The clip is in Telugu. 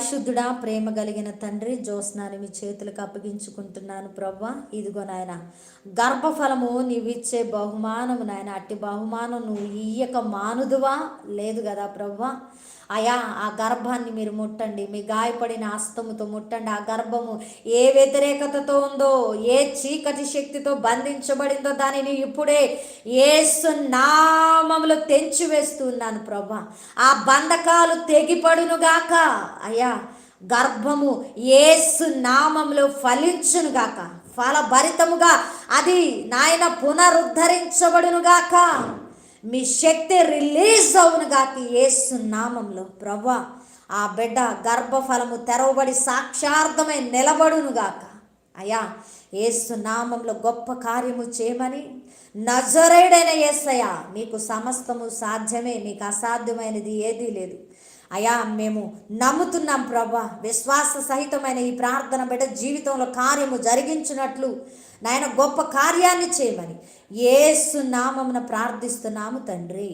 పరిశుద్ధుడా, ప్రేమ కలిగిన తండ్రి, జ్యోత్స్నాన్ని మీ చేతులకు అప్పగించుకుంటున్నాను ప్రవ్వా. ఇదిగో నాయన, గర్భఫలము నీవిచ్చే బహుమానము నాయన. అట్టి బహుమానం నువ్వు ఇయ్యక మానుదువా? లేదు కదా ప్రవ్వా. అయా, ఆ గర్భాన్ని మీరు ముట్టండి, మీ గాయపడిన హస్తముతో ముట్టండి. ఆ గర్భము ఏ వ్యతిరేకతతో ఉందో, ఏ చీకటి శక్తితో బంధించబడిందో దానిని ఇప్పుడే యేసు నామములో తెంచివేస్తున్నాను ప్రభా. ఆ బంధకాలు తెగిపడునుగాక అయ్యా. గర్భము యేసు నామములో ఫలించునుగాక, ఫలభరితముగా అది నాయన పునరుద్ధరించబడునుగాక. మీ శక్తి రిలీజ్ అవునుగాక యేసు నామంలో ప్రభా. ఆ బిడ్డ గర్భఫలము తెరవబడి సాక్షార్థమై నిలబడునుగాక అయ్యా. యేసు నామంలో గొప్ప కార్యము చేయమని నజరేయుడైన యేసయ్య, మీకు సమస్తము సాధ్యమే, మీకు అసాధ్యమైనది ఏదీ లేదు అయ్యా. మేము నమ్ముతున్నాం ప్రభా. విశ్వాస సహితమైన ఈ ప్రార్థన బిడ్డ జీవితంలో కార్యము జరిగించినట్లు నాయన గొప్ప కార్యాన్ని చేయమని యేసు నామమున ప్రార్థిస్తున్నాము తండ్రి.